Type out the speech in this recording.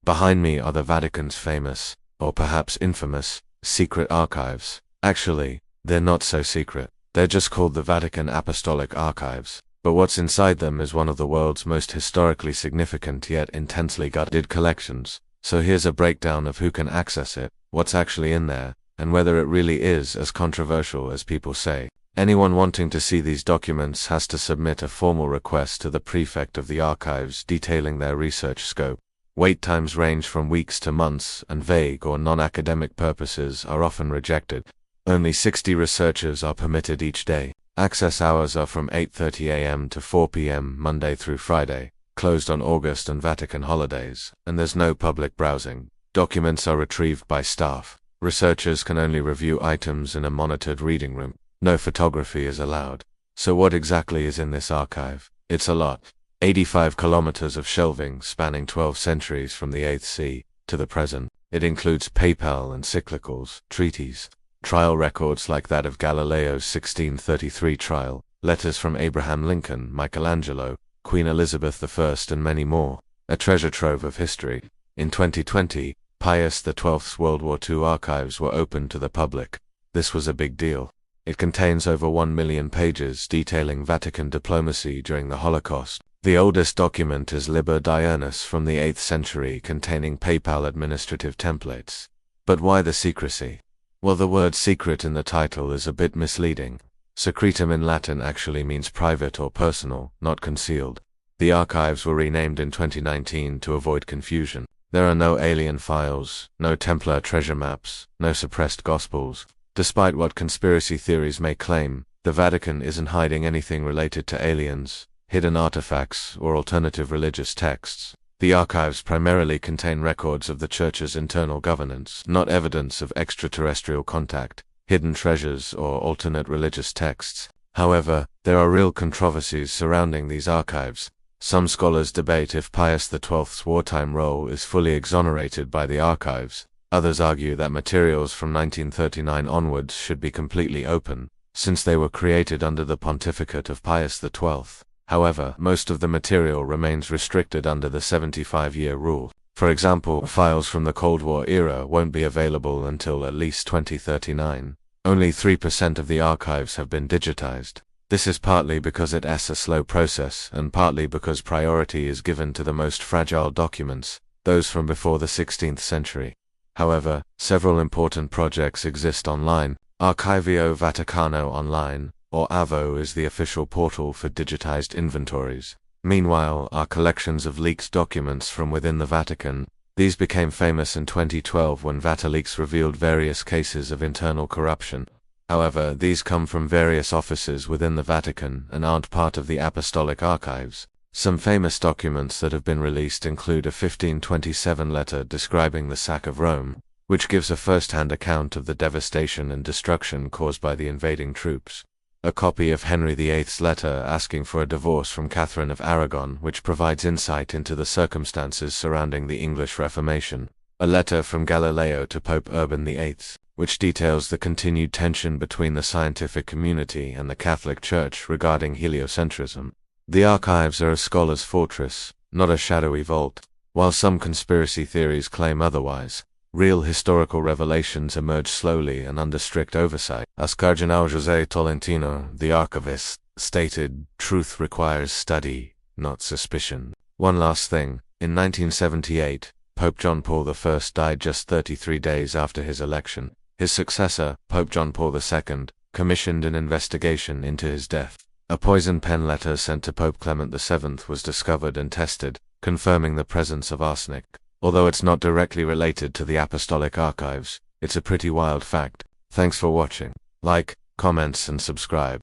Behind me are the Vatican's famous, or perhaps infamous, secret archives. Actually, they're not so secret. They're just called the Vatican Apostolic Archives. But what's inside them is one of the world's most historically significant yet intensely guarded collections. So here's a breakdown of who can access it, what's actually in there, and whether it really is as controversial as people say. Anyone wanting to see these documents has to submit a formal request to the prefect of the archives detailing their research scope. Wait times range from weeks to months, and vague or non-academic purposes are often rejected. Only 60 researchers are permitted each day. Access hours are from 8:30 a.m. to 4 p.m. Monday through Friday, closed on August and Vatican holidays, and there's no public browsing. Documents are retrieved by staff. Researchers can only review items in a monitored reading room. No photography is allowed. So what exactly is in this archive? It's a lot. 85 kilometers of shelving spanning 12 centuries from the 8th C to the present. It includes papal encyclicals, treaties, trial records like that of Galileo's 1633 trial, letters from Abraham Lincoln, Michelangelo, Queen Elizabeth I, and many more. A treasure trove of history. In 2020, Pius XII's World War II archives were opened to the public. This was a big deal. It contains over 1 million pages detailing Vatican diplomacy during the Holocaust. The oldest document is Liber Diurnus from the 8th century containing papal administrative templates. But why the secrecy? Well, the word secret in the title is a bit misleading. Secretum in Latin actually means private or personal, not concealed. The archives were renamed in 2019 to avoid confusion. There are no alien files, no Templar treasure maps, no suppressed gospels. Despite what conspiracy theories may claim, the Vatican isn't hiding anything related to aliens, hidden artifacts, or alternative religious texts. The archives primarily contain records of the Church's internal governance, not evidence of extraterrestrial contact, hidden treasures, or alternate religious texts. However, there are real controversies surrounding these archives. Some scholars debate if Pius XII's wartime role is fully exonerated by the archives. Others argue that materials from 1939 onwards should be completely open, since they were created under the pontificate of Pius XII. However, most of the material remains restricted under the 75-year rule. For example, files from the Cold War era won't be available until at least 2039. Only 3% of the archives have been digitized. This is partly because it's a slow process, and partly because priority is given to the most fragile documents, those from before the 16th century. However, several important projects exist online. Archivio Vaticano Online, or AVO, is the official portal for digitized inventories. Meanwhile, are collections of leaked documents from within the Vatican. These became famous in 2012 when VatiLeaks revealed various cases of internal corruption. However, these come from various offices within the Vatican and aren't part of the Apostolic Archives. Some famous documents that have been released include a 1527 letter describing the sack of Rome, which gives a first-hand account of the devastation and destruction caused by the invading troops. A copy of Henry VIII's letter asking for a divorce from Catherine of Aragon, which provides insight into the circumstances surrounding the English Reformation. A letter from Galileo to Pope Urban VIII, which details the continued tension between the scientific community and the Catholic Church regarding heliocentrism. The archives are a scholar's fortress, not a shadowy vault. While some conspiracy theories claim otherwise, real historical revelations emerge slowly and under strict oversight. As Cardinal José Tolentino, the archivist, stated, "Truth requires study, not suspicion." One last thing. In 1978, Pope John Paul I died just 33 days after his election. His successor, Pope John Paul II, commissioned an investigation into his death. A poison pen letter sent to Pope Clement VII was discovered and tested, confirming the presence of arsenic. Although it's not directly related to the Apostolic Archives, it's a pretty wild fact. Thanks for watching. Like, comments, and subscribe.